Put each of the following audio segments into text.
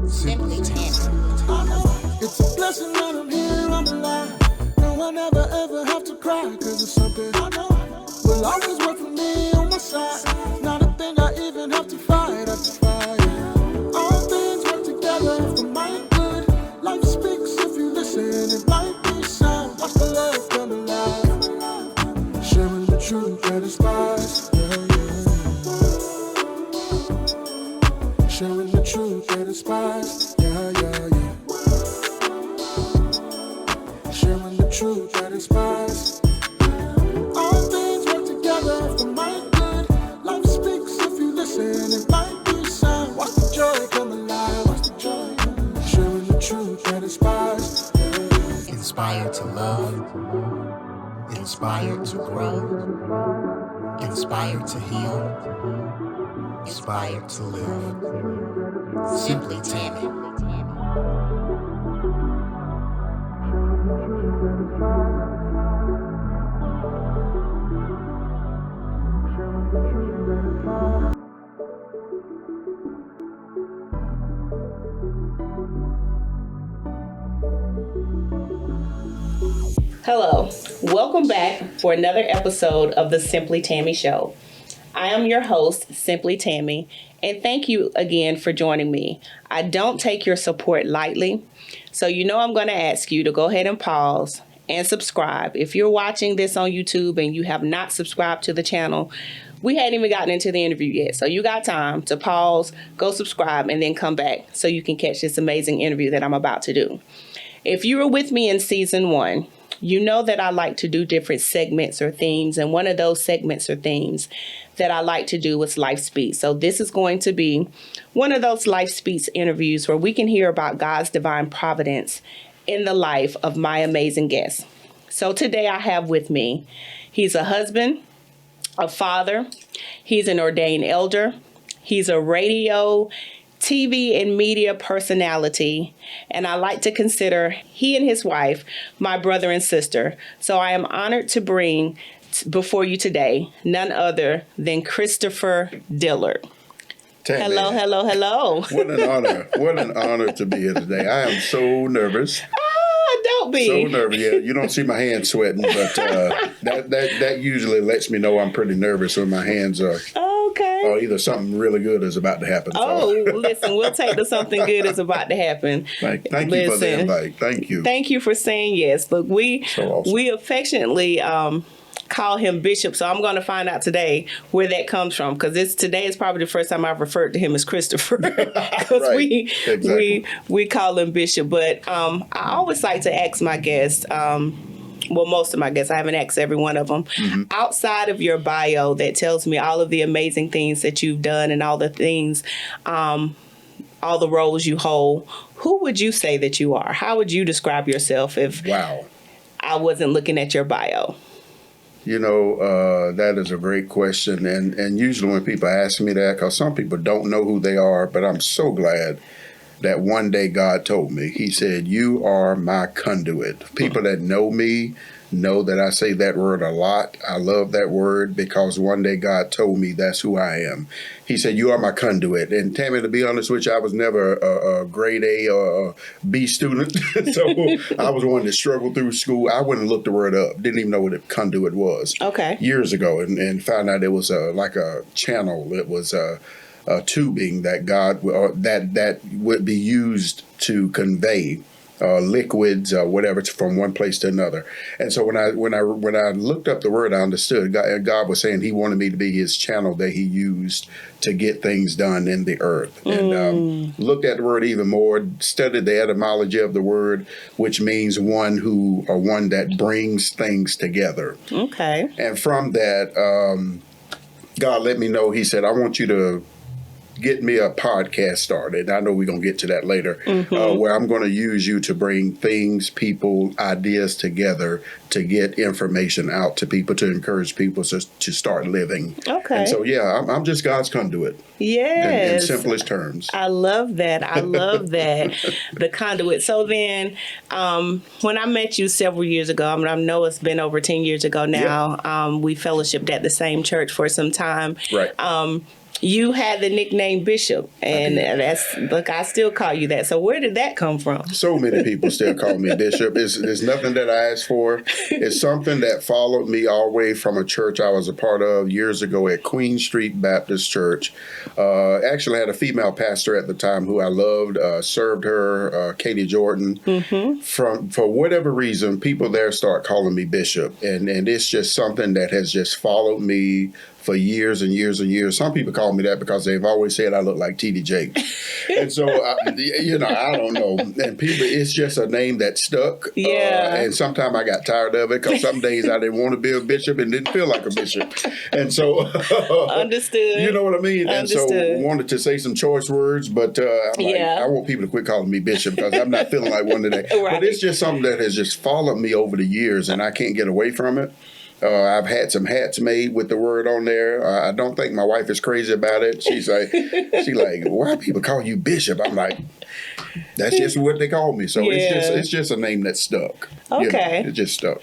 Simply Tammy. It's a blessing that I'm here, I'm alive. No, I never ever have to cry, cause it's something I know will always work for me on my side. Not a thing I even have to fight, All things work together for my good. Life speaks if you listen, it might be sound. Watch the love come alive. Sharing the truth that inspires, Sharing the truth that inspires, Sharing the truth that inspires. All things work together for my good. Life speaks if you listen, it might be sound. Watch the joy come alive, watch the joy come alive. Sharing the truth that inspires. Inspired to love, inspired to grow, inspired to heal, inspired to live. Simply Tammy. Hello, welcome back for another episode of the Simply Tammy Show. I am your host, Simply Tammy, and thank you again for joining me. I don't take your support lightly, so you know I'm going to ask you to go ahead and pause and subscribe. If you're watching this on YouTube and you have not subscribed to the channel, we hadn't even gotten into the interview yet, so you got time to pause, go subscribe, and then come back so you can catch this amazing interview that I'm about to do. If you were with me in season 1, you know that I like to do different segments or themes, and one of those segments or themes that I like to do is Life Speaks. So this is going to be one of those Life Speaks interviews where we can hear about God's divine providence in the life of my amazing guest. So today I have with me, he's a husband, a father, he's an ordained elder, he's a radio, TV and media personality, and I like to consider he and his wife my brother and sister. So I am honored to bring before you today none other than 𝘋𝘪𝘷𝘪𝘥𝘦 𝘗𝘳𝘓𝘪. Tammy, Hello. What an honor. What an honor to be here today. I am so nervous. Don't be. So nervous. Yeah, you don't see my hands sweating, but that usually lets me know I'm pretty nervous when my hands are. Okay. Or either something really good is about to happen. Listen, we'll take the something good is about to happen. Thank you for the invite. Thank you. Thank you for saying yes. Look, we affectionately call him Bishop, so I'm going to find out today where that comes from, because today is probably the first time I've referred to him as Christopher, because Right. we call him Bishop. But I always like to ask my guests, most of my guests, I haven't asked every one of them, outside of your bio that tells me all of the amazing things that you've done and all the things, all the roles you hold, who would you say that you are? How would you describe yourself if I wasn't looking at your bio? You know, that is a great question. And usually when people ask me that, because some people don't know who they are, but I'm so glad that one day God told me, he said, you are my conduit. People that know me know that I say that word a lot. I love that word because one day God told me that's who I am. He said, you are my conduit. And Tammy, to be honest with you, I was never a grade A or a B student. So I was one that struggled through school. I wouldn't look the word up. Didn't even know what a conduit was. Okay. Years ago, and found out it was like a channel. It was tubing that that would be used to convey liquids or whatever from one place to another. And so when I looked up the word, I understood God was saying he wanted me to be his channel that he used to get things done in the earth. And looked at the word even more, studied the etymology of the word, which means one that brings things together. Okay. And from that, God let me know, he said, I want you to get me a podcast started. I know we're going to get to that later, where I'm going to use you to bring things, people, ideas together to get information out to people, to encourage people to start living. Okay. And so, yeah, I'm just God's conduit. Yes. In simplest terms. I love that. I love that. The conduit. So then when I met you several years ago, I know it's been over 10 years ago now, we fellowshipped at the same church for some time. Right. you had the nickname Bishop, and I still call you that. So where did that come from? So many people still call me Bishop. It's nothing that I asked for. It's something that followed me all the way from a church I was a part of years ago at Queen Street Baptist Church. Actually had a female pastor at the time who I loved, served her, Katie Jordan. For whatever reason, people there start calling me Bishop, and it's just something that has just followed me for years and years and years. Some people call me that because they've always said I look like T.D. Jakes. And so, I don't know. And people, it's just a name that stuck. Yeah. And sometimes I got tired of it because some days I didn't want to be a bishop and didn't feel like a bishop. And so, understood. You know what I mean? Understood. And so wanted to say some choice words, but I'm like, I want people to quit calling me Bishop because I'm not feeling like one today. Right. But it's just something that has just followed me over the years, and I can't get away from it. I've had some hats made with the word on there. I don't think my wife is crazy about it. She's like, why people call you Bishop? I'm like, that's just what they call me. So it's just a name that stuck. Okay. It just stuck.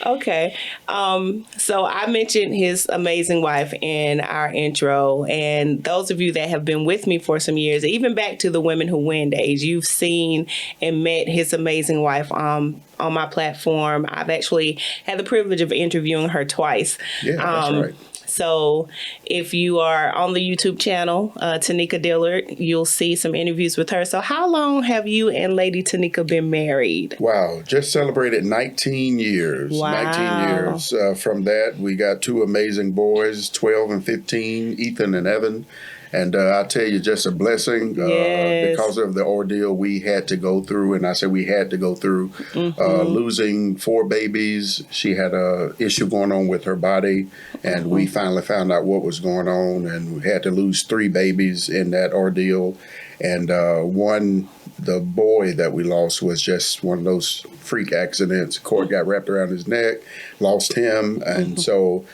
Okay. So I mentioned his amazing wife in our intro, and those of you that have been with me for some years, even back to the Women Who Win days, you've seen and met his amazing wife on my platform. I've actually had the privilege of interviewing her twice. Yeah, that's right. So if you are on the YouTube channel, 𝘓𝘪𝘧𝘦 𝘚𝘱𝘕, you'll see some interviews with her. So how long have you and Lady 𝘓𝘓𝘧 been married? Wow, just celebrated 19 years. Wow. 19 years. From that, we got two amazing boys, 12 and 15, Ethan and Evan. And I tell you, just a blessing because of the ordeal we had to go through. And I said we had to go through losing 4 babies. She had a issue going on with her body. And we finally found out what was going on. And we had to lose 3 babies in that ordeal. And the boy that we lost was just one of those freak accidents. Cord got wrapped around his neck, lost him. And so...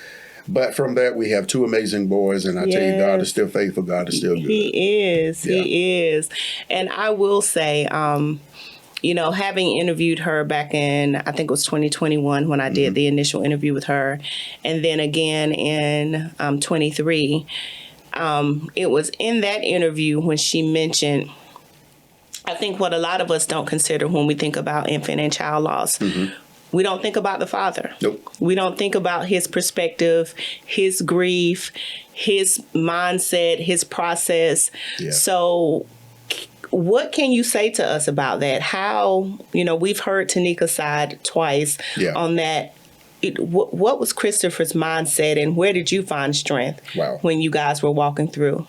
But from that, we have 2 amazing boys, and I tell you, God is still faithful. God is still good. He is. Yeah. He is. And I will say, having interviewed her back in, I think it was 2021 when I did the initial interview with her, and then again in 23, it was in that interview when she mentioned, I think what a lot of us don't consider when we think about infant and child loss. We don't think about the father. Nope. We don't think about his perspective, his grief, his mindset, his process. Yeah. So what can you say to us about that? How, we've heard 𝘓𝘓𝘧𝘓𝘓's side twice on that. What was Christopher's mindset, and where did you find strength when you guys were walking through?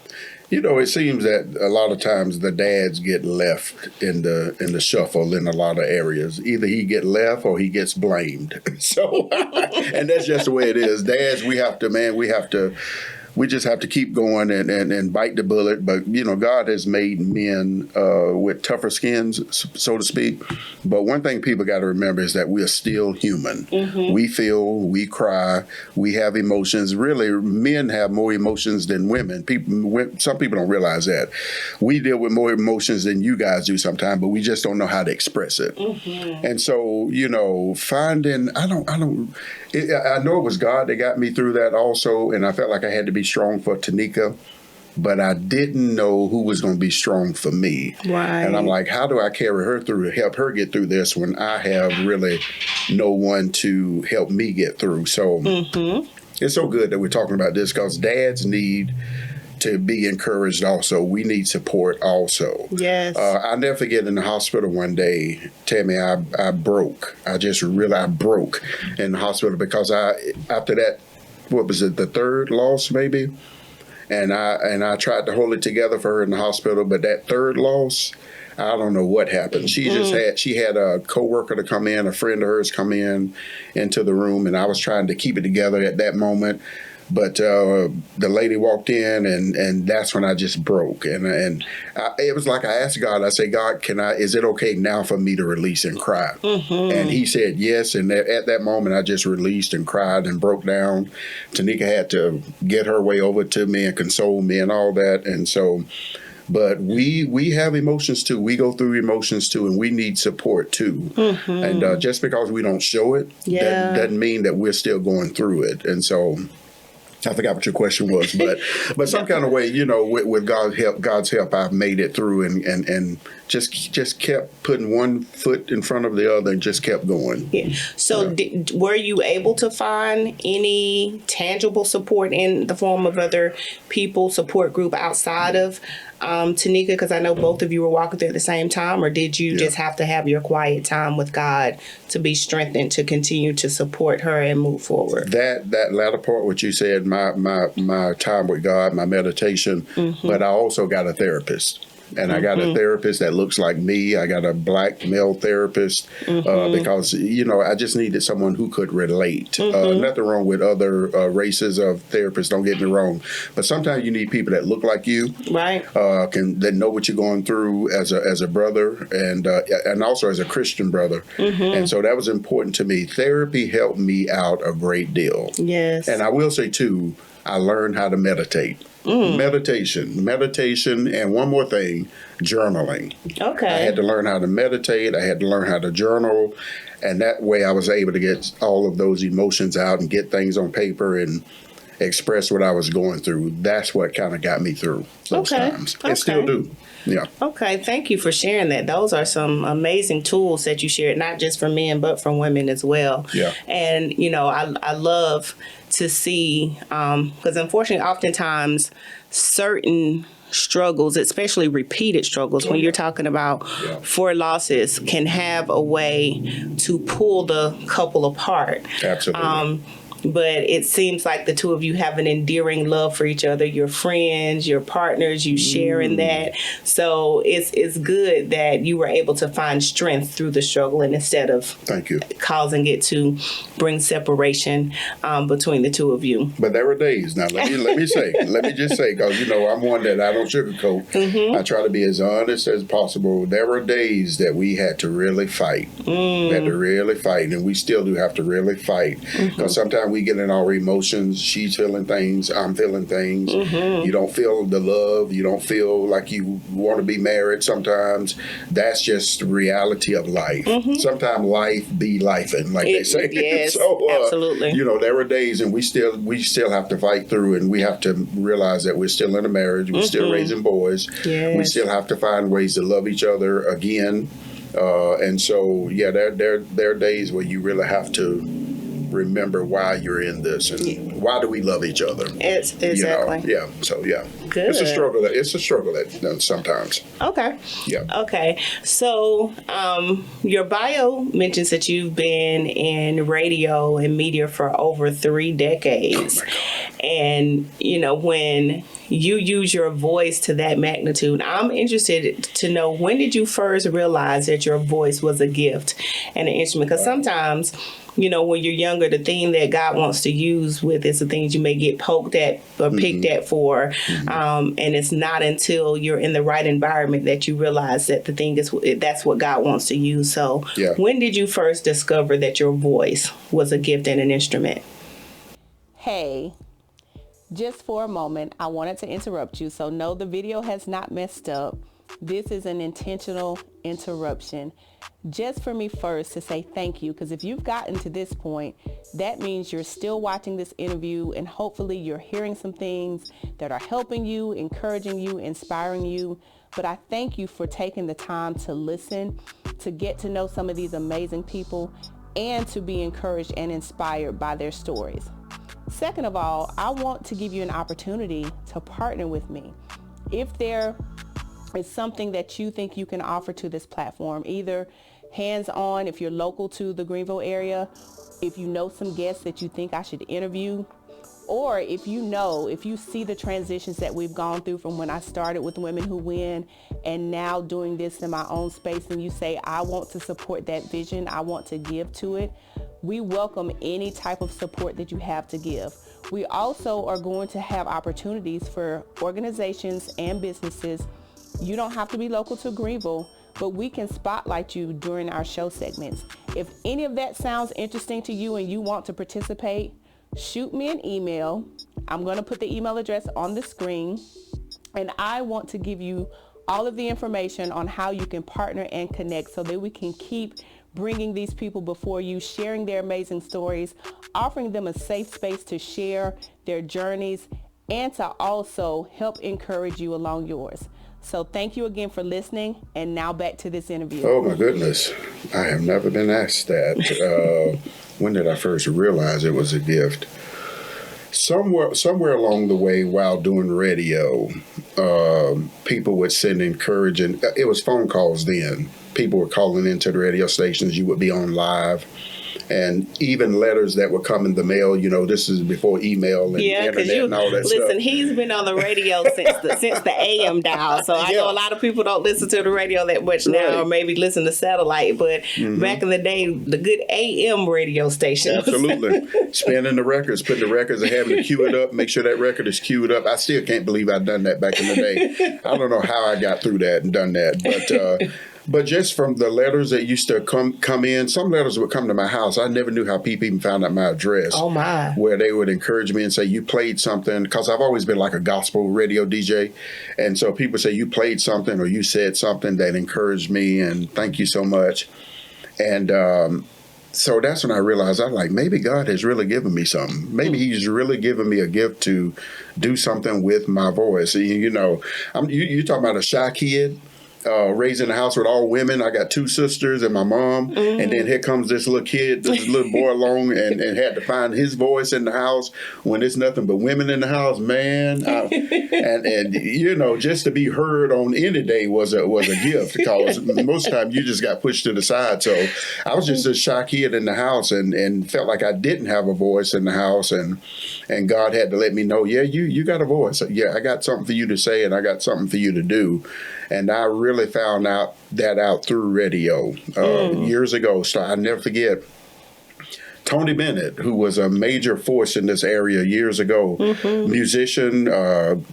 It seems that a lot of times the dads get left in the shuffle in a lot of areas. Either he get left or he gets blamed. So, and that's just the way it is. Dads, we just have to keep going and bite the bullet. But, God has made men with tougher skins, so to speak. But one thing people got to remember is that we are still human. We feel, we cry, we have emotions. Really, men have more emotions than women. Some people don't realize that. We deal with more emotions than you guys do sometimes, but we just don't know how to express it. And so, finding, I know it was God that got me through that also, and I felt like I had to be strong for 𝘓𝘓𝘓𝘓, but I didn't know who was going to be strong for me. Right. And I'm like, how do I carry her through, help her get through this when I have really no one to help me get through? So it's so good that we're talking about this because dads need to be encouraged also. We need support also. Yes. I'll never forget in the hospital one day, Tammy, I broke. I broke in the hospital because after that, what was it, the 3rd loss maybe? And I tried to hold it together for her in the hospital, but that 3rd loss, I don't know what happened. She had a coworker to come in, a friend of hers come into the room, and I was trying to keep it together at that moment. But the lady walked in, and that's when I just broke. And it was like I asked God, I said, God, is it okay now for me to release and cry? And he said yes. And at that moment, I just released and cried and broke down. 𝘓𝘓𝘧𝘓𝘓 had to get her way over to me and console me and all that. And so, but we have emotions too. We go through emotions too, and we need support too. And just because we don't show it, that doesn't mean that we're still going through it. And so... I forgot what your question was, but some kind of way, with God's help, I've made it through and just kept putting one foot in front of the other and just kept going. Yeah. So were you able to find any tangible support in the form of other people, support group outside of Tanika? Because I know both of you were walking through at the same time, or did you just have to have your quiet time with God to be strengthened to continue to support her and move forward? That latter part, what you said, my time with God, my meditation, but I also got a therapist. And I got a therapist that looks like me. I got a black male therapist because, I just needed someone who could relate. Nothing wrong with other races of therapists, don't get me wrong. But sometimes you need people that look like you. Right. That know what you're going through as a brother and also as a Christian brother. And so that was important to me. Therapy helped me out a great deal. Yes. And I will say, too, I learned how to meditate. Meditation, and one more thing, journaling. Okay. I had to learn how to meditate. I had to learn how to journal. And that way I was able to get all of those emotions out and get things on paper and express what I was going through. That's what kind of got me through those times. It still do. Yeah. Okay. Thank you for sharing that. Those are some amazing tools that you shared, not just for men, but for women as well. Yeah. And, I love to see, because unfortunately, oftentimes certain struggles, especially repeated struggles, when you're talking about 4 losses, can have a way to pull the couple apart. Absolutely. But it seems like the two of you have an endearing love for each other. You're friends, you're partners, you share in that. So it's good that you were able to find strength through the struggle, and instead of causing it to bring separation between the two of you. But there were days. Now let me just say, because I'm one that I don't sugarcoat. I try to be as honest as possible. There were days that we had to really fight. We had to really fight, and we still do have to really fight. Because sometimes we get in our emotions. She's feeling things. I'm feeling things. You don't feel the love. You don't feel like you want to be married sometimes. That's just the reality of life. Sometimes life be lifing, like they say. Yes, so, absolutely. There were days, and we still have to fight through, and we have to realize that we're still in a marriage. We're still raising boys. Yes. We still have to find ways to love each other again. And so, there are days where you really have to remember why you're in this and why do we love each other. Exactly. So Good. It's a struggle that sometimes. Okay. Yeah. Okay. So your bio mentions that you've been in radio and media for over 3 decades. And when you use your voice to that magnitude, I'm interested to know, when did you first realize that your voice was a gift and an instrument? Because sometimes when you're younger, the thing that God wants to use with is the things you may get poked at or picked at for. And it's not until you're in the right environment that you realize that that's what God wants to use. So when did you first discover that your voice was a gift and an instrument? Hey, just for a moment, I wanted to interrupt you. So no, the video has not messed up. This is an intentional interruption, just for me first to say thank you, because if you've gotten to this point, that means you're still watching this interview, and hopefully you're hearing some things that are helping you, encouraging you, inspiring you. But I thank you for taking the time to listen, to get to know some of these amazing people, and to be encouraged and inspired by their stories. Second of all, I want to give you an opportunity to partner with me. If there is something that you think you can offer to this platform, either hands-on if you're local to the Greenville area, if you know some guests that you think I should interview, or if you see the transitions that we've gone through from when I started with Women Who Win and now doing this in my own space, and you say, I want to support that vision, I want to give to it, we welcome any type of support that you have to give. We also are going to have opportunities for organizations and businesses. You don't have to be local to Greenville, but we can spotlight you during our show segments. If any of that sounds interesting to you and you want to participate, shoot me an email. I'm going to put the email address on the screen, and I want to give you all of the information on how you can partner and connect so that we can keep bringing these people before you, sharing their amazing stories, offering them a safe space to share their journeys, and to also help encourage you along yours. So thank you again for listening, and now back to this interview. Oh my goodness, I have never been asked that. When did I first realize it was a gift? Somewhere along the way while doing radio, people would send encouraging, it was phone calls then. People were calling into the radio stations, you would be on live. And even letters that would come in the mail, this is before email and internet and all that stuff. Listen, he's been on the radio since the AM dial. So I know a lot of people don't listen to the radio that much now, or maybe listen to satellite. But back in the day, the good AM radio stations. Absolutely. Spinning the records, putting the records and having to cue it up, make sure that record is queued up. I still can't believe I've done that back in the day. I don't know how I got through that and done that. But just from the letters that used to come in, some letters would come to my house. I never knew how people even found out my address. Oh, my. Where they would encourage me and say, you played something, because I've always been like a gospel radio DJ. And so people say, you played something or you said something that encouraged me, and thank you so much. And so that's when I realized, I'm like, maybe God has really given me something. Maybe he's really given me a gift to do something with my voice. You talking about a shy kid. Raised in a house with all women. I got two sisters and my mom. And then here comes this little kid, this little boy along and had to find his voice in the house when there's nothing but women in the house, man. And just to be heard on any day was a gift, because most of the time you just got pushed to the side. So I was just a shy kid in the house and felt like I didn't have a voice in the house, and God had to let me know, you got a voice. Yeah, I got something for you to say and I got something for you to do. And I really found out through radio years ago. So I never forget Tony Bennett, who was a major force in this area years ago, musician,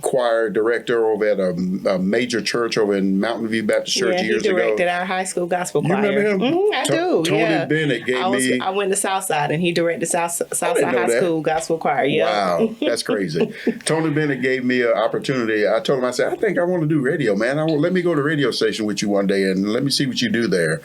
choir director over at a major church over in Mountain View Baptist Church years ago. He directed our high school gospel choir. You remember him? I do, Tony Bennett gave me... I went to Southside, and he directed Southside High School gospel choir. Yeah. Wow, that's crazy. Tony Bennett gave me an opportunity. I told him, I said, I think I want to do radio, man. Let me go to a radio station with you one day, and let me see what you do there.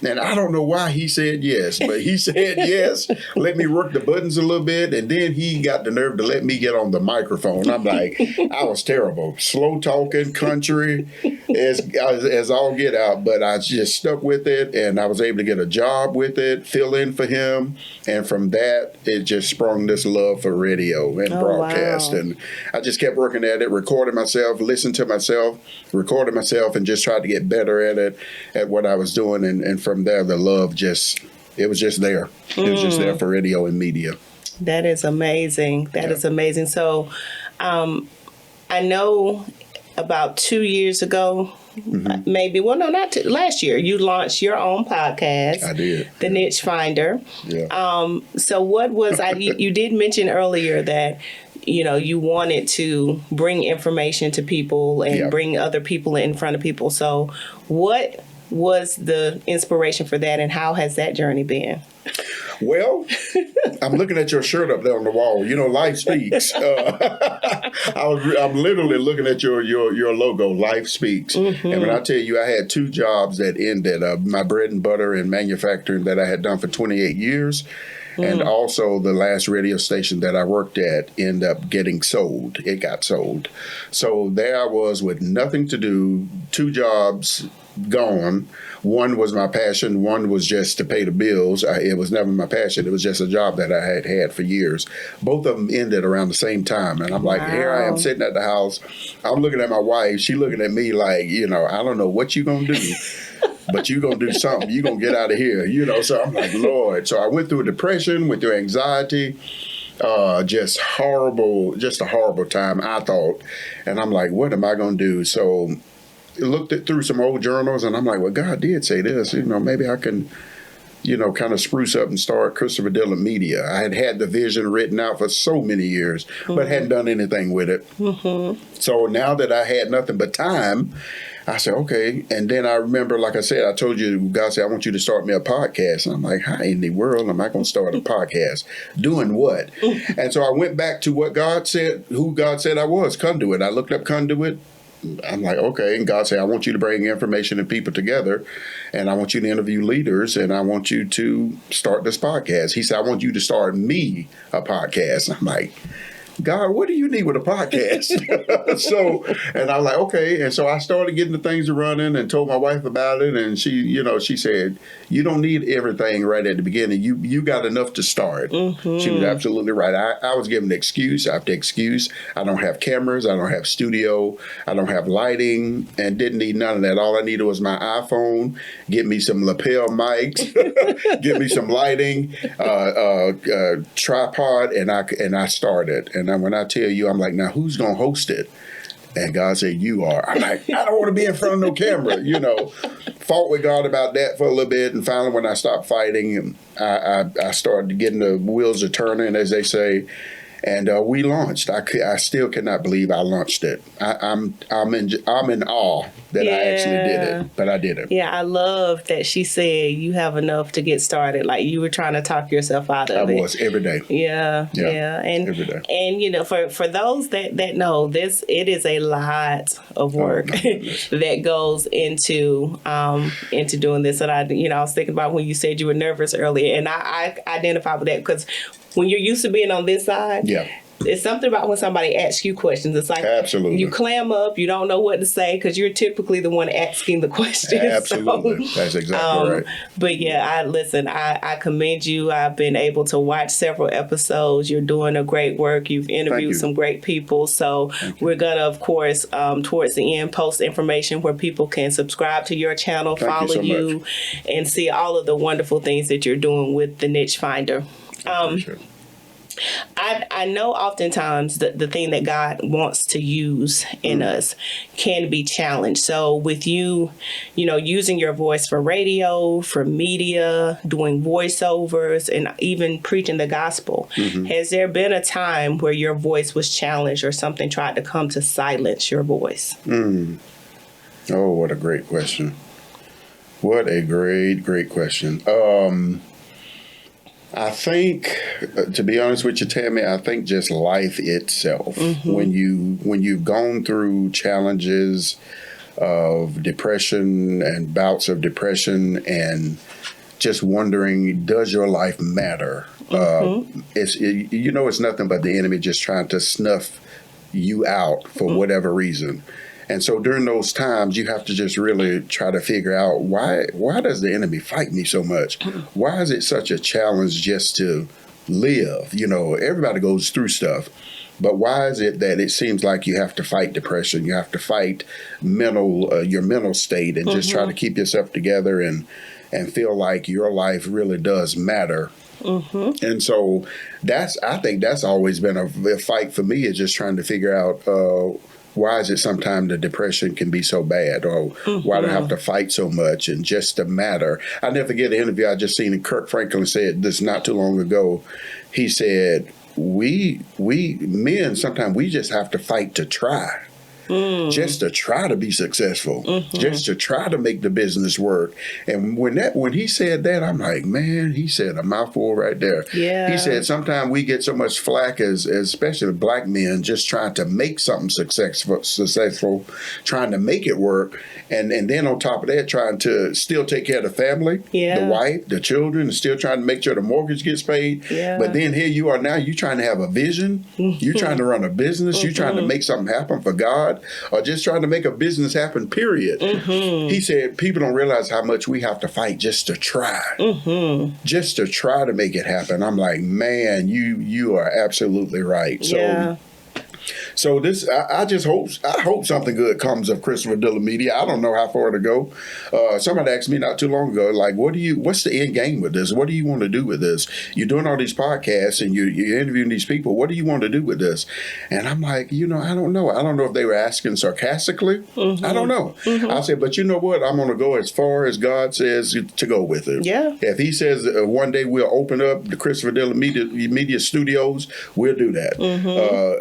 And I don't know why he said yes, but he said yes, let me work the buttons a little bit, and then he got the nerve to let me get on the microphone. I'm like, I was terrible. Slow talking, country, as all get out, but I just stuck with it, and I was able to get a job with it, fill in for him, and from that, it just sprung this love for radio and broadcast. Wow. And I just kept working at it, recording myself, listening to myself, recording myself, and just tried to get better at it, at what I was doing, and from there, the love it was just there. It was just there for radio and media. That is amazing. That is amazing. So I know about 2 years ago, maybe, last year, you launched your own podcast. I did. The Niche Finder. Yeah. So what was, you did mention earlier that, you wanted to bring information to people and bring other people in front of people. So what was the inspiration for that, and how has that journey been? Well, I'm looking at your shirt up there on the wall. Life Speaks. I'm literally looking at your logo, Life Speaks. And when I tell you, I had two jobs that ended. My bread and butter in manufacturing that I had done for 28 years. And also the last radio station that I worked at ended up getting sold. It got sold. So there I was with nothing to do, two jobs gone. One was my passion. One was just to pay the bills. It was never my passion. It was just a job that I had had for years. Both of them ended around the same time. And I'm like, here I am sitting at the house. I'm looking at my wife. She looking at me like, I don't know what you going to do. But you're going to do something. You're going to get out of here. So I'm like, Lord. So I went through a depression, went through anxiety, just a horrible time, I thought. And I'm like, what am I going to do? So I looked through some old journals, and I'm like, well, God did say this. Maybe I can, kind of spruce up and start 𝘋𝘪𝘷𝘪𝘏𝘕 Media. I had the vision written out for so many years, but hadn't done anything with it. So now that I had nothing but time, I said, okay. And then I remember, like I said, I told you, God said, I want you to start me a podcast. And I'm like, how in the world am I going to start a podcast? Doing what? And so I went back to what God said, who God said I was, Conduit. I looked up Conduit I'm like, okay. And God said, I want you to bring information and people together, and I want you to interview leaders, and I want you to start this podcast. He said, I want you to start me a podcast. I'm like, God, what do you need with a podcast? And I'm like, okay. And so I started getting the things running and told my wife about it. And she said, you don't need everything right at the beginning. You got enough to start. Mm-hmm. She was absolutely right. I was given the excuse after excuse. I don't have cameras. I don't have studio. I don't have lighting, and didn't need none of that. All I needed was my iPhone, get me some lapel mics, get me some lighting, tripod, and I started. And then when I tell you, I'm like, now who's going to host it? And God said, you are. I'm like, I don't want to be in front of no camera, Fought with God about that for a little bit. And finally, when I stopped fighting, I started getting the wheels a turning, as they say. And we launched. I still cannot believe I launched it. I'm in awe that I actually did it, but I did it. Yeah, I love that she said you have enough to get started. Like you were trying to talk yourself out of it. I was every day. Yeah. And every day. And for those that know this, it is a lot of work that goes into doing this. And I was thinking about when you said you were nervous earlier, and I identify with that because when you're used to being on this side, it's something about when somebody asks you questions. It's like absolutely. You clam up, you don't know what to say because you're typically the one asking the questions. Absolutely. That's exactly right. But yeah, I commend you. I've been able to watch several episodes. You're doing a great work. You've interviewed some great people. So we're going to, of course, towards the end, post information where people can subscribe to your channel, follow you, and see all of the wonderful things that you're doing with the Niche Finder. I know oftentimes the thing that God wants to use in us can be challenged. So with you, using your voice for radio, for media, doing voiceovers, and even preaching the gospel, has there been a time where your voice was challenged or something tried to come to silence your voice? Oh, what a great question. What a great question. I think, to be honest with you, Tammy, I think just life itself. When you've gone through challenges of depression and bouts of depression and just wondering, does your life matter? It's nothing but the enemy just trying to snuff you out for whatever reason. And so during those times, you have to just really try to figure out why does the enemy fight me so much? Why is it such a challenge just to live? Everybody goes through stuff. But why is it that it seems like you have to fight depression? You have to fight your mental state and just try to keep yourself together and feel like your life really does matter. And so I think that's always been a fight for me, is just trying to figure out why is it sometimes the depression can be so bad, or why do I have to fight so much, and just the matter. I never forget an interview I just seen, and Kirk Franklin said this not too long ago. He said, we men, sometimes we just have to fight to try. Just to try to be successful, just to try to make the business work. And when he said that, I'm like, man, he said a mouthful right there. Yeah. He said sometimes we get so much flack as especially black men just trying to make something successful, trying to make it work. And then on top of that, trying to still take care of the family, the wife, the children, and still trying to make sure the mortgage gets paid. Yeah. But then here you are now, you trying to have a vision, you trying to run a business, you trying to make something happen for God, or just trying to make a business happen, period. He said people don't realize how much we have to fight just to try. Just to try to make it happen. I'm like, man, you are absolutely right. So this, I hope something good comes of 𝘋𝘪𝘷𝘪𝘏𝘕 Media. I don't know how far to go. Somebody asked me not too long ago, like, what's the end game with this? What do you want to do with this? You're doing all these podcasts and you're interviewing these people. What do you want to do with this? And I'm like, I don't know. I don't know if they were asking sarcastically. I don't know. I said, but you know what? I'm going to go as far as God says to go with it. Yeah. If he says one day we'll open up the 𝘋𝘪𝘷𝘪𝘏𝘕 Media Studios, we'll do that.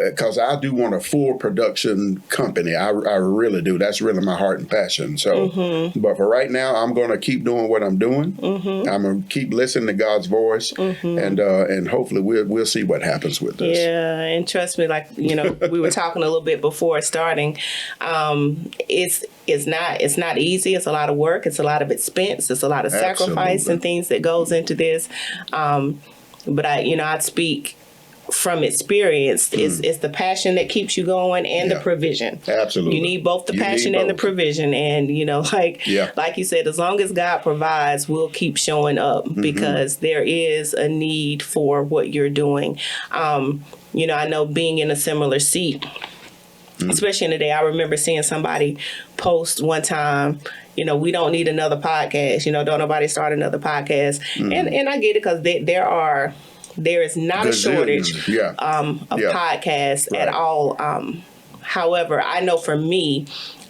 Because I do want want a full production company. I really do. That's really my heart and passion. So, but for right now, I'm going to keep doing what I'm doing. I'm going to keep listening to God's voice, and hopefully we'll see what happens with this. Yeah, and trust me, like, you know, we were talking a little bit before starting. It's not easy. It's a lot of work. It's a lot of expense. It's a lot of sacrifice and things that goes into this. But I'd speak from experience. It's the passion that keeps you going and the provision. Absolutely. You need both the passion and the provision. And, like you said, as long as God provides, we'll keep showing up because there is a need for what you're doing. I know being in a similar seat, especially in the day, I remember seeing somebody post one time, we don't need another podcast. Don't nobody start another podcast. And I get it because there is not a shortage of podcasts at all. However, I know for me,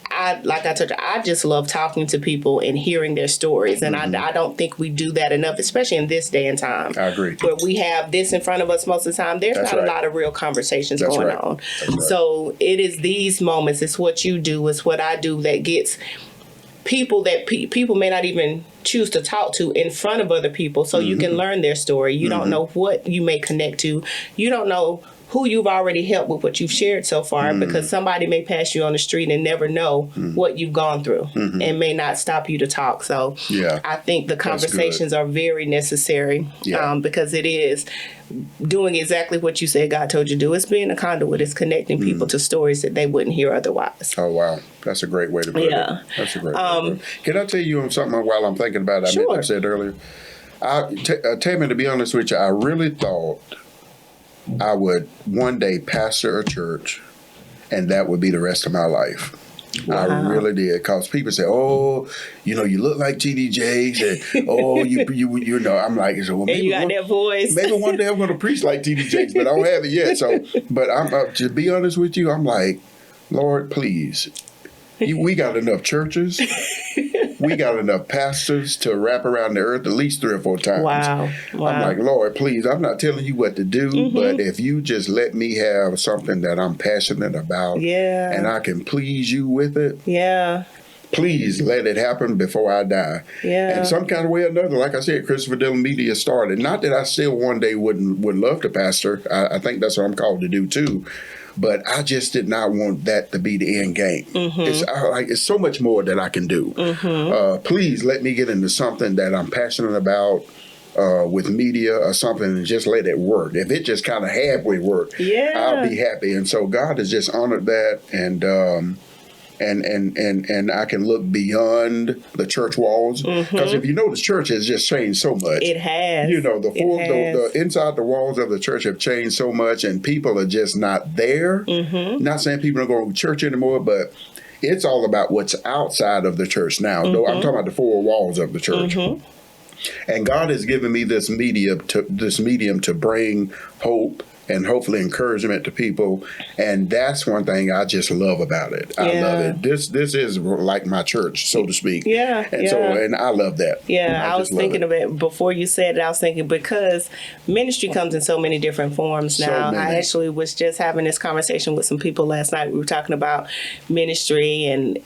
I just love talking to people and hearing their stories. And I don't think we do that enough, especially in this day and time. I agree. Where we have this in front of us most of the time. There's not a lot of real conversations going on. So it is these moments. It's what you do. It's what I do that gets people that people may not even choose to talk to in front of other people, so you can learn their story. You don't know what you may connect to. You don't know who you've already helped with what you've shared so far, because somebody may pass you on the street and never know what you've gone through and may not stop you to talk. So I think the conversations are very necessary because it is doing exactly what you said God told you to do. It's being a conduit. It's connecting people to stories that they wouldn't hear otherwise. Oh, wow. That's a great way to put it. That's a great way to put it. Can I tell you on something while I'm thinking about it? I meant to say it earlier. Tammy, to be honest with you, I really thought I would one day pastor a church, and that would be the rest of my life. Wow. I really did, because people say, "Oh, you look like T.D. Jakes," and "Oh, you know." I'm like, "So well, maybe you got that voice. Maybe one day I'm going to preach like T.D. Jakes, but I don't have it yet." So, but I'm to be honest with you, I'm like, Lord, please, we got enough churches. We got enough pastors to wrap around the earth at least 3 or 4 times. Wow. I'm like, Lord, please, I'm not telling you what to do, but if you just let me have something that I'm passionate about and I can please you with it, please let it happen before I die. And some kind of way or another, like I said, 𝘋𝘪𝘷𝘪𝘥𝘦 Media started. Not that I still one day would love to pastor. I think that's what I'm called to do too. But I just did not want that to be the end game. It's so much more that I can do. Please let me get into something that I'm passionate about with media or something, and just let it work. If it just kind of halfway work, I'll be happy. And so God has just honored that, and I can look beyond the church walls, because if you notice, church has just changed so much. It has. The inside the walls of the church have changed so much, and people are just not there. Not saying people don't go to church anymore, but it's all about what's outside of the church now. Though I'm talking about the 4 walls of the church. And God has given me this medium to bring hope and hopefully encouragement to people. And that's one thing I just love about it. I love it. This is like my church, so to speak. So I love that. I was thinking of it before you said it. I was thinking, because ministry comes in so many different forms now. I actually was just having this conversation with some people last night. We were talking about ministry, and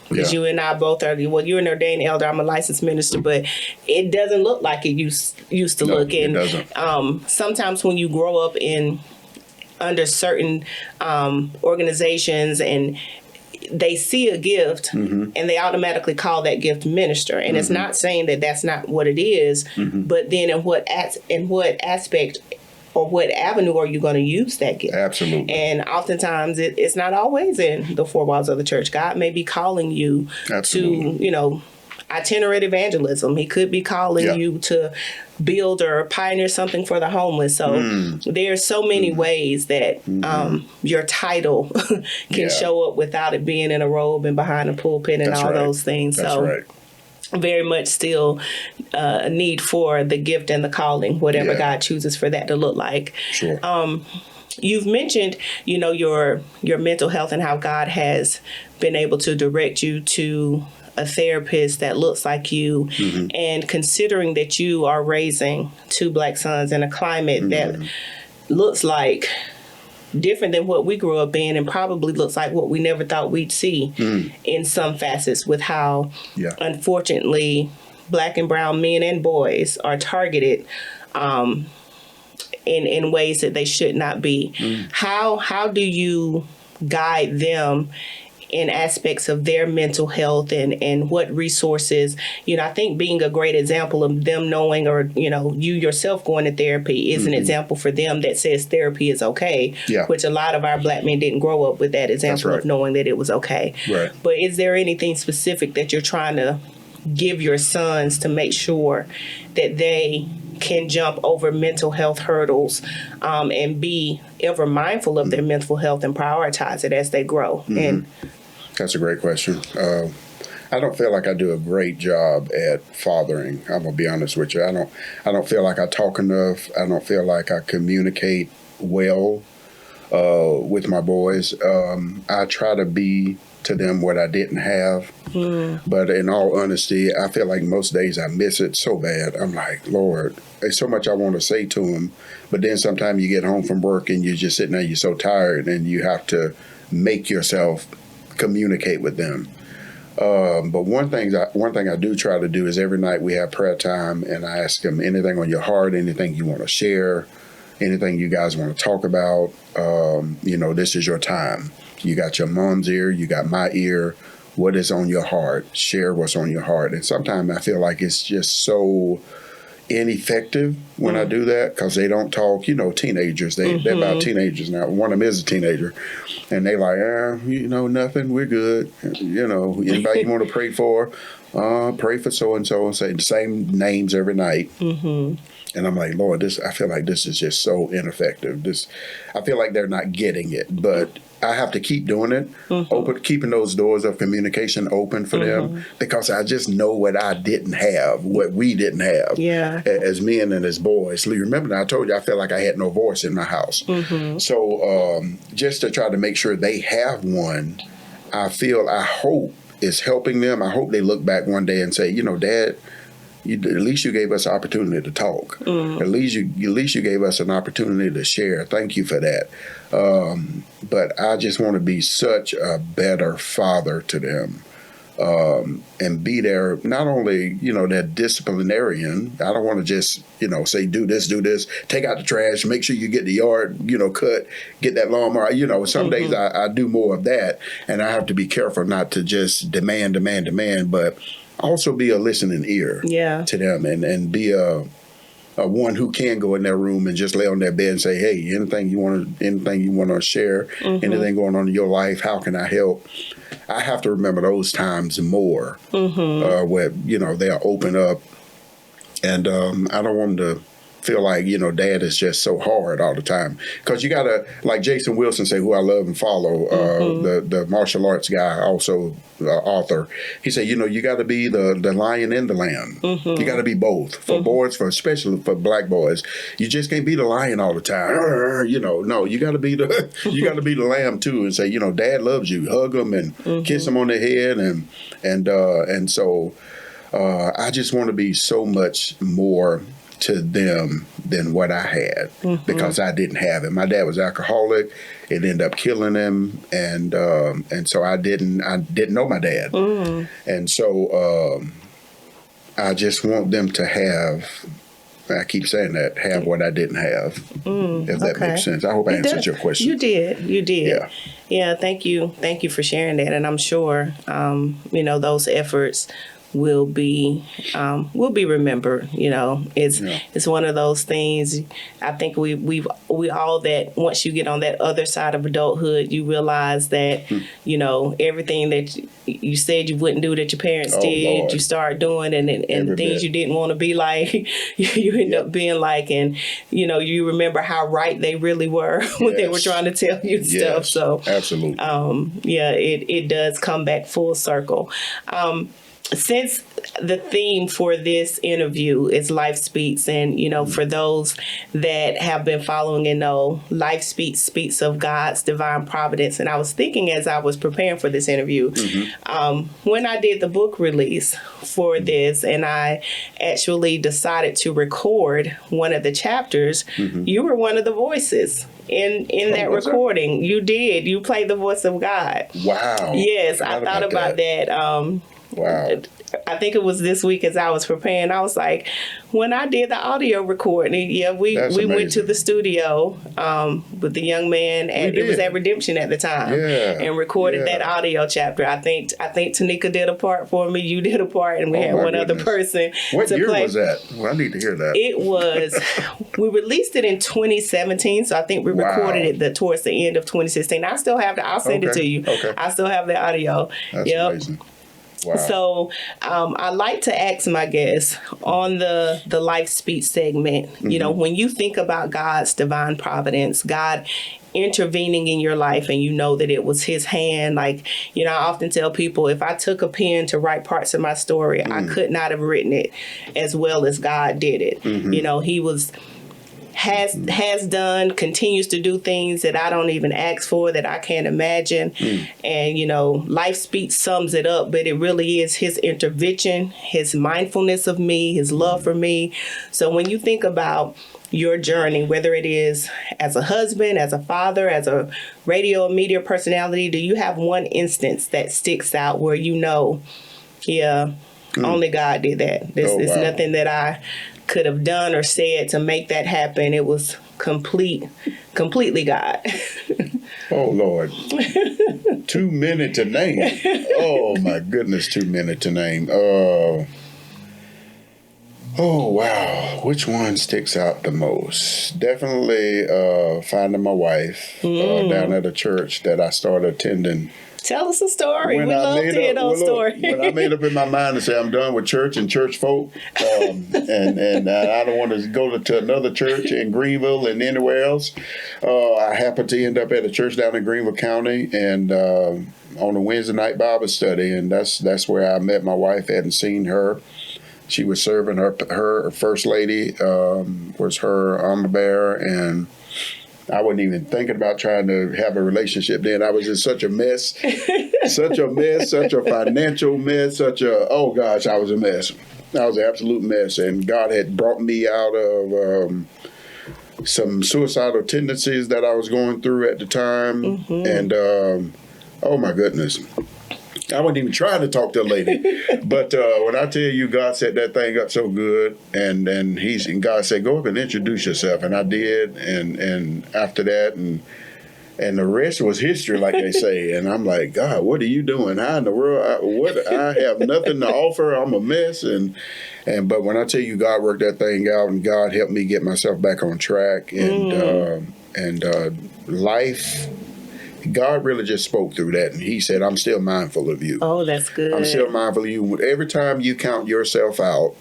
because you and I both are, you're an ordained elder, I'm a licensed minister, but it doesn't look like it used to look. And it doesn't. Sometimes when you grow up under certain organizations, and they see a gift and they automatically call that gift minister. And it's not saying that that's not what it is, but then in what aspect or what avenue are you going to use that gift? Absolutely. And oftentimes it's not always in the 4 walls of the church. God may be calling you to, itinerant evangelism. He could be calling you to build or pioneer something for the homeless. So there's so many ways that your title can show up without it being in a robe and behind a pulpit and those things. That's very much still a need for the gift and the calling, whatever God chooses for that to look like. Sure. You've mentioned, your mental health and how God has been able to direct you to a therapist that looks like you, and considering that you are raising 2 Black sons in a climate that looks like different than what we grew up in, and probably looks like what we never thought we'd see in some facets, with how, unfortunately, Black and brown men and boys are targeted in ways that they should not be. How do you guide them in aspects of their mental health, and what resources? I think being a great example of them knowing, or, you yourself going to therapy is an example for them that says therapy is okay, which a lot of our Black men didn't grow up with that example of knowing that it was okay. Right. But is there anything specific that you're trying to give your sons to make sure that they can jump over mental health hurdles, and be ever mindful of their mental health and prioritize it as they grow? And that's a great question. I don't feel like I do a great job at fathering. I'm gonna be honest with you. I don't feel like I talk enough. I don't feel like I communicate well with my boys. I try to be to them what I didn't have. But in all honesty, I feel like most days I miss it so bad. I'm like, Lord, there's so much I want to say to them. But then sometimes you get home from work and you're just sitting there, you're so tired, and you have to make yourself communicate with them. But one thing I do try to do is every night we have prayer time, and I ask them, anything on your heart, anything you want to share, anything you guys want to talk about, this is your time. You got your mom's ear, you got my ear. What is on your heart? Share what's on your heart. And sometimes I feel like it's just so ineffective when I do that, because they don't talk. Teenagers, they're about teenagers now. One of them is a teenager, and they like, nothing, we're good. Anybody you want to pray for, pray for so and so, and say the same names every night. And I'm like, Lord, I feel like this is just so ineffective. I feel like they're not getting it, but I have to keep doing it, keeping those doors of communication open for them, because I just know what I didn't have, what we didn't have as men and as boys. Remember, I told you I felt like I had no voice in my house. So just to try to make sure they have one, I hope it's helping them. I hope they look back one day and say, Dad, at least you gave us an opportunity to talk. At least you gave us an opportunity to share. Thank you for that. But I just want to be such a better father to them, and be there. Not only that disciplinarian. I don't want to just say do this, take out the trash, make sure you get the yard cut, get that lawnmower. Some days I do more of that, and I have to be careful not to just demand, but also be a listening ear to them, and be a one who can go in their room and just lay on their bed and say, hey, anything you want to share, anything going on in your life, how can I help? I have to remember those times more, where they'll open up, and I don't want them to feel like Dad is just so hard all the time, because you gotta, like Jason Wilson say, who I love and follow, the martial arts guy, also author. He said, you got to be the lion and the lamb. You got to be both for boys, especially for Black boys. You just can't be the lion all the time. No, you got to be the lamb too, and say, Dad loves you. Hug them and kiss them on the head, and so I just want to be so much more to them than what I had, because I didn't have it. My dad was alcoholic. It ended up killing him, and so I didn't know my dad, and so I just want them to have. I keep saying that, have what I didn't have, if that makes sense. I hope I answered your question. You did. Yeah. Thank you for sharing that, and I'm sure those efforts will be remembered. It's one of those things. I think we all, that once you get on that other side of adulthood, you realize that everything that you said you wouldn't do that your parents did, Lord, you start doing, and things you didn't want to be like, you end up being like, and you remember how right they really were when they were trying to tell you stuff. So absolutely, it does come back full circle. since the theme for this interview is Life Speaks, and, you know, for those that have been following and know, Life speaks of God's divine providence. And I was thinking as I was preparing for this interview, when I did the book release for this, and I actually decided to record one of the chapters, you were one of the voices in that recording. You did. You played the voice of God. Wow. Yes, I thought about that. Wow. I think it was this week as I was preparing. I was like, when I did the audio recording, we went to the studio with the young man, and it was at Redemption at the time, and recorded that audio chapter. I think Tanika did a part for me. You did a part, and we had one other person. What year play. was that? Well, I need to hear that. It was. We released it in 2017, so I think we recorded it towards the end of 2016. I still have I'll send it to you. Okay. I still have the audio. That's amazing. Wow. So I like to ask my guests on the Life Speaks segment, you know, when you think about God's divine providence, God intervening in your life, and you know that it was his hand, like, you know, I often tell people, if I took a pen to write parts of my story, I could not have written it as well as God did it. You know, he has done, continues to do things that I don't even ask for, that I can't imagine. And, you know, Life Speaks sums it up, but it really is his intervention, his mindfulness of me, his love for me. So when you think about your journey, whether it is as a husband, as a father, as a radio and media personality, do you have one instance that sticks out where you know, only God did that? It's nothing that I could have done or said to make that happen. It was completely God. Oh, Lord. Too many to name. Oh, my goodness, too many to name. Oh, wow. Which one sticks out the most? Definitely finding my wife down at a church that I started attending. Tell us a story. We love to hear those stories. When I made up in my mind to say I'm done with church and church folk, and I don't want to go to another church in Greenville and anywhere else, I happened to end up at a church down in Greenville County, and on a Wednesday night Bible study, and that's where I met my wife. I hadn't seen her. She was serving her first lady, was her armor bearer, and I wasn't even thinking about trying to have a relationship then. I was in such a mess, such a financial mess, oh gosh, I was a mess. I was an absolute mess. And God had brought me out of some suicidal tendencies that I was going through at the time. And oh my goodness. I wasn't even trying to talk to a lady. But when I tell you God set that thing up so good, and God said, go up and introduce yourself. And I did. And after that, and the rest was history, like they say. And I'm like, God, what are you doing? How in the world? I have nothing to offer. I'm a mess. But when I tell you God worked that thing out, and God helped me get myself back on track, and life, God really just spoke through that, and he said, I'm still mindful of you. Oh, that's good. I'm still mindful of you. Every time you count yourself out,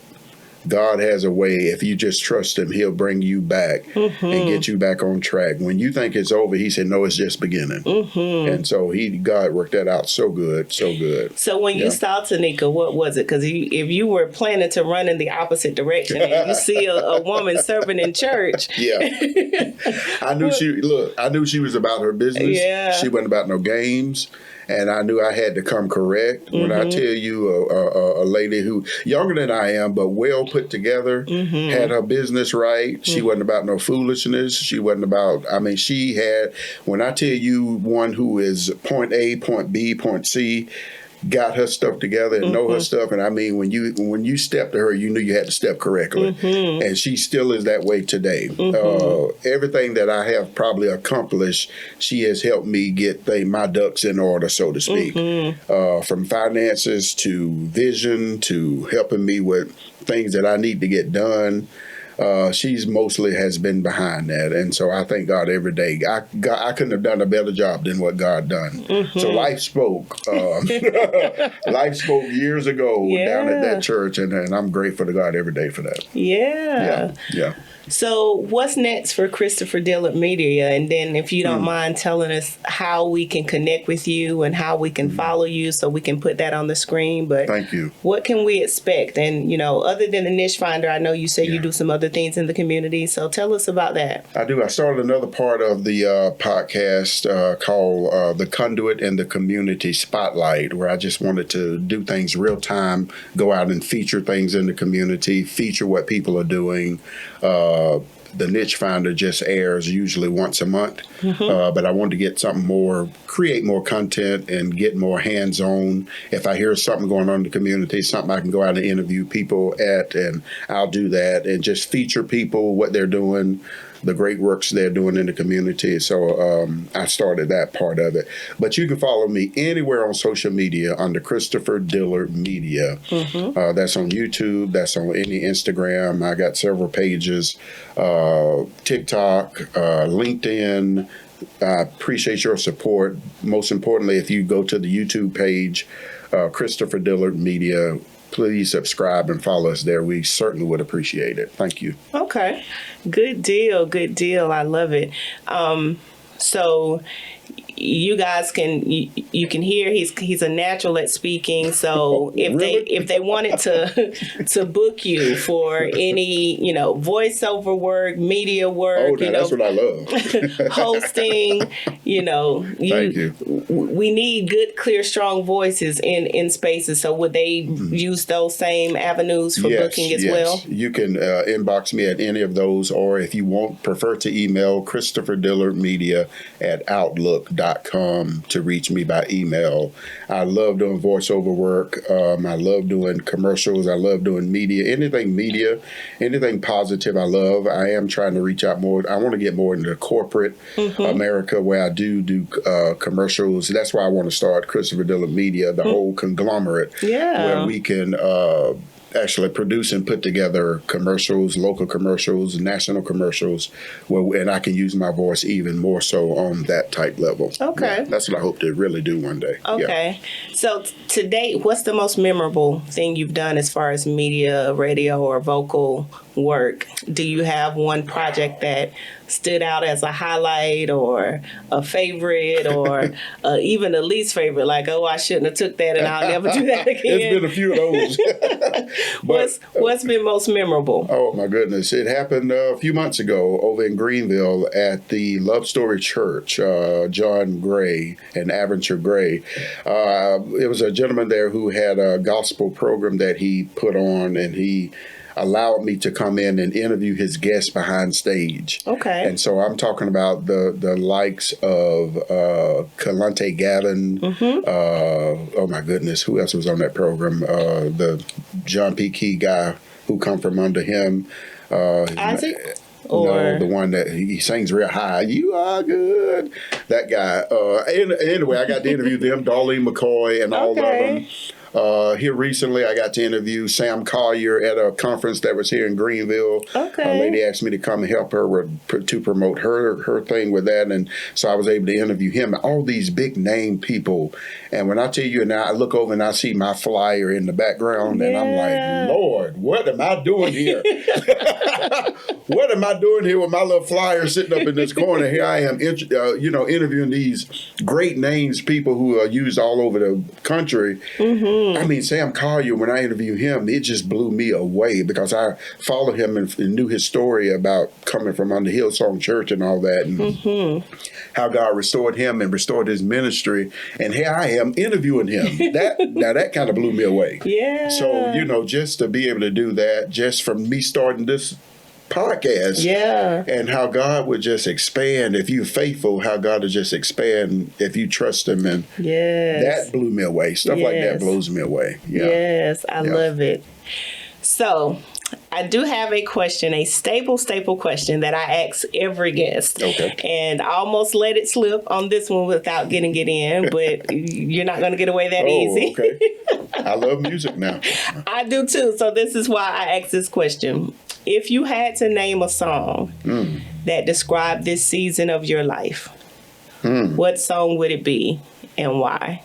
God has a way. If you just trust him, he'll bring you back and get you back on track. When you think it's over, he said, no, it's just beginning. And so God worked that out so good, so good. So when you saw Tanika, what was it? Because if you were planning to run in the opposite direction and you see a woman serving in church. I knew she was about her business. She wasn't about no games. And I knew I had to come correct. When I tell you a lady who, younger than I am, but well put together, had her business right. She wasn't about no foolishness. She wasn't about, she had, when I tell you one who is point A, point B, point C, got her stuff together and know her stuff. And when you stepped to her, you knew you had to step correctly. And she still is that way today. Everything that I have probably accomplished, she has helped me get my ducks in order, so to speak. From finances to vision to helping me with things that I need to get done. she's mostly has been behind that. And so I thank God every day. I couldn't have done a better job than what God done. So life spoke. Life spoke years ago down at that church, and I'm grateful to God every day for that. Yeah. So what's next for 𝘓𝘪𝘧𝘬𝘕 Dillard Media? And then if you don't mind telling us how we can connect with you and how we can follow you so we can put that on the screen. But thank you. What can we expect? And, other than the niche finder, I know you say you do some other things in the community. So tell us about that. I do. I started another part of the podcast called the Conduit and the Community Spotlight, where I just wanted to do things real time, go out and feature things in the community, feature what people are doing. The Niche Finder just airs usually once a month, but I wanted to get something more, create more content and get more hands-on. If I hear something going on in the community, something I can go out and interview people at, and I'll do that and just feature people, what they're doing, the great works they're doing in the community. So I started that part of it. But you can follow me anywhere on social media under 𝘓𝘪𝘧𝘬𝘕 Dillard Media. That's on YouTube. That's on any Instagram. I got several pages, TikTok, LinkedIn. I appreciate your support. Most importantly, if you go to the YouTube page, 𝘓𝘓𝘧𝘬𝘕 Dillard Media, please subscribe and follow us there. We certainly would appreciate it. Thank you. Okay. Good deal. Good deal. I love it. So you guys you can hear he's a natural at speaking. So if they wanted to book you for any voiceover work, media work, that's what I love. hosting, Thank you. We need good, clear, strong voices in spaces. So would they use those same avenues for booking as well? You can inbox me at any of those, or if you prefer to email 𝘓𝘓𝘧𝘬𝘕@outlook.com to reach me by email. I love doing voiceover work. I love doing commercials. I love doing media, anything positive I love. I am trying to reach out more. I want to get more into corporate America, where I do commercials. That's why I want to start 𝘓𝘓𝘧𝘬𝘕 Dillard Media, the whole conglomerate, where we can actually produce and put together commercials, local commercials, national commercials, and I can use my voice even more so on that type level. Okay. Yeah, that's what I hope to really do one day. Okay. So to date, what's the most memorable thing you've done as far as media, radio, or vocal work? Do you have one project that stood out as a highlight or a favorite or even a least favorite? Like, I shouldn't have took that and I'll never do that again. There's been a few of those. What's been most memorable? Oh, my goodness. It happened a few months ago over in Greenville at the Love Story Church, John Gray and Adventure Gray. It was a gentleman there who had a gospel program that he put on, and he allowed me to come in and interview his guests behind stage. Okay. And so I'm talking about the likes of 𝘋𝘪𝘷𝘪𝘥𝘦 oh my goodness, who else was on that program? The John P. Key guy who come from under him. Isaac? No, the one that he sings real high. You are good. That guy. Anyway, I got to interview them, Darlene McCoy and all of them. Here recently, I got to interview Sam Collier at a conference that was here in Greenville. Okay. A lady asked me to come and help her to promote her thing with that, and so I was able to interview him. All these big name people, and when I tell you, now I look over and I see my flyer in the background, and I'm like, Lord, what am I doing here? What am I doing here with my little flyer sitting up in this corner? Here I am, interviewing these great names, people who are used all over the country. I mean, Sam Collier, when I interviewed him, it just blew me away because I followed him and knew his story about coming from under Hillsong Church and all that, and how God restored him and restored his ministry. And here I am interviewing him. That kind of blew me away. Yeah. So, just to be able to do that, just from me starting this podcast, and how God would just expand if you're faithful, how God would just expand if you trust him, and that blew me away. Stuff like that blows me away. I love it. So I do have a question, a staple question that I ask every guest. Okay. And I almost let it slip on this one without getting it in, but you're not going to get away that easy. Okay. I love music now. I do too. So this is why I ask this question. if you had to name a song that described this season of your life, what song would it be and why?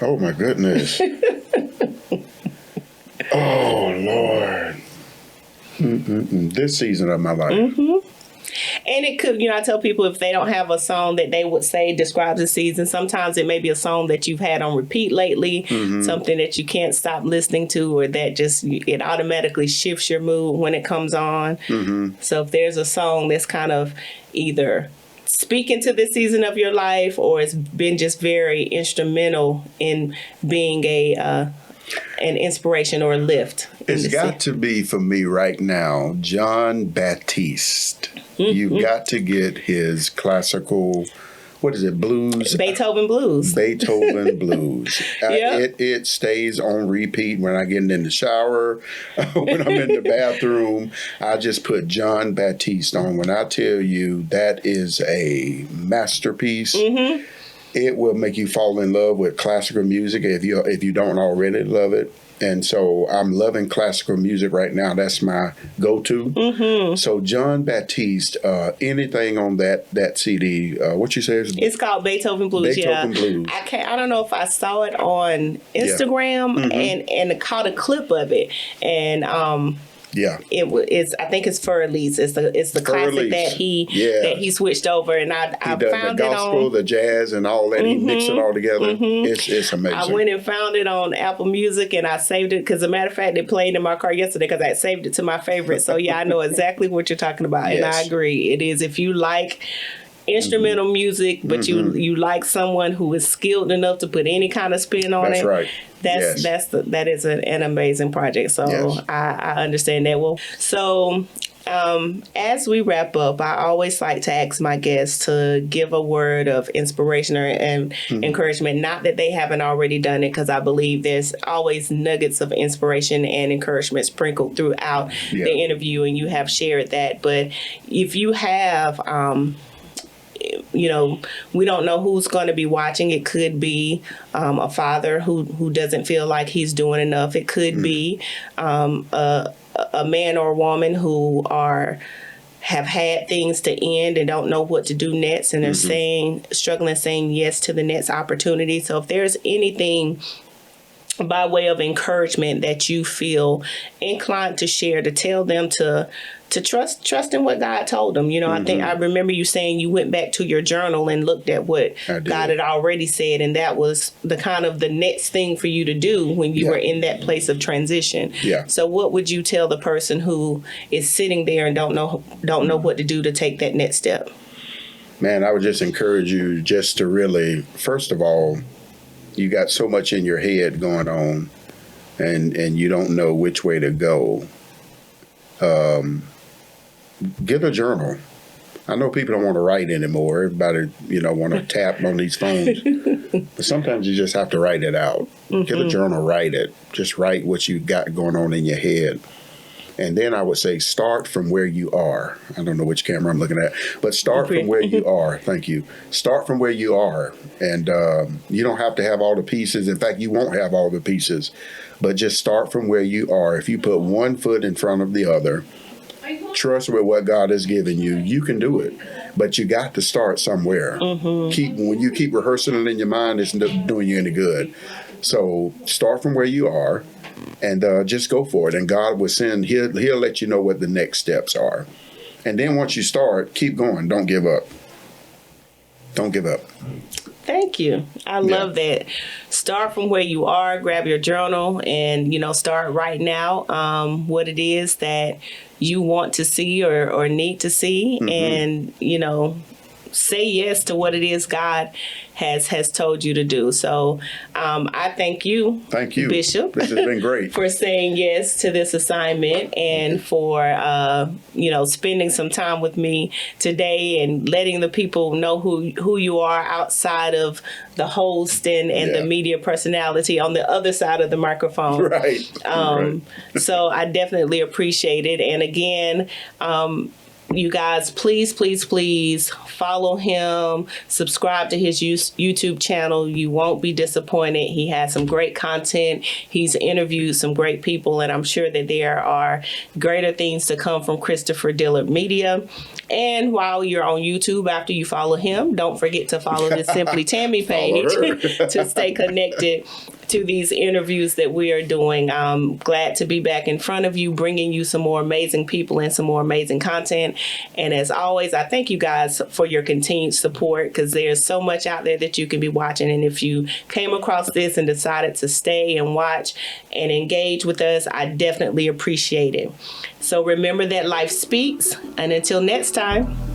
Oh, my goodness. Oh, Lord. This season of my life. And it could, I tell people if they don't have a song that they would say describes the season, sometimes it may be a song that you've had on repeat lately, something that you can't stop listening to, or that just, it automatically shifts your mood when it comes on. So if there's a song that's kind of either speaking to this season of your life, or it's been just very instrumental in being an inspiration or a lift. It's got to be, for me right now, John Baptiste. You've got to get his classical, what is it, blues? Beethoven blues. Beethoven blues. Yep. It stays on repeat when I get in the shower, when I'm in the bathroom. I just put John Baptiste on. When I tell you that is a masterpiece, it will make you fall in love with classical music if you don't already love it. And so I'm loving classical music right now. That's my go-to. So John Baptiste, anything on that CD, what you say? It's called Beethoven Blues. Beethoven Blues. I don't know if I saw it on Instagram and caught a clip of it. And it's, I think it's 𝘓𝘪𝘧𝘦. It's the classic that he switched over, and I found the gospel, the jazz, and all that. He mixed it all together. It's amazing. I went and found it on Apple Music, and I saved it because, as a matter of fact, it played in my car yesterday because I saved it to my favorite. So yeah, I know exactly what you're talking about, and I agree. It is, if you like instrumental music, but you like someone who is skilled enough to put any kind of spin on it. That's right. That is an amazing project. So I understand that. Well, so as we wrap up, I always like to ask my guests to give a word of inspiration and encouragement. Not that they haven't already done it, because I believe there's always nuggets of inspiration and encouragement sprinkled throughout the interview, and you have shared that. But if you have we don't know who's going to be watching. It could be a father who doesn't feel like he's doing enough. It could be a man or a woman who have had things to end and don't know what to do next, and they're struggling saying yes to the next opportunity. So if there's anything by way of encouragement that you feel inclined to share, to tell them to trust in what God told them. I remember you saying you went back to your journal and looked at what God had already said, and that was the next thing for you to do when you were in that place of transition. So what would you tell the person who is sitting there and don't know what to do to take that next step? Man, I would just encourage you just to really, first of all, you got so much in your head going on, and you don't know which way to go. Get a journal. I know people don't want to write anymore. Everybody, want to tap on these phones. But sometimes you just have to write it out. Get a journal, write it. Just write what you got going on in your head. And then I would say start from where you are. I don't know which camera I'm looking at, but start from where you are. Thank you. Start from where you are. And you don't have to have all the pieces. In fact, you won't have all the pieces. But just start from where you are. If you put one foot in front of the other, trust with what God has given you, you can do it. But you got to start somewhere. When you keep rehearsing it in your mind, it's not doing you any good. So start from where you are. And just go for it. And God will he'll let you know what the next steps are. And then once you start, keep going. Don't give up. Don't give up. Thank you. I love that. Start from where you are, grab your journal, and, start right now what it is that you want to see or need to see. And, say yes to what it is God has told you to do. So I thank you. Thank you, Bishop. This has been great. For saying yes to this assignment, and for spending some time with me today and letting the people know who you are outside of the host and the media personality on the other side of the microphone. Right. So I definitely appreciate it. And again, You guys, please, please, please follow him, subscribe to his YouTube channel. You won't be disappointed. He has some great content. He's interviewed some great people, and I'm sure that there are greater things to come from Christopher Dillard Media. And while you're on YouTube, after you follow him, don't forget to follow the Simply Tammy page to stay connected to these interviews that we are doing. I'm glad to be back in front of you, bringing you some more amazing people and some more amazing content. And as always, I thank you guys for your continued support, because there's so much out there that you can be watching. And if you came across this and decided to stay and watch and engage with us, I definitely appreciate it. So remember that life speaks. And until next time.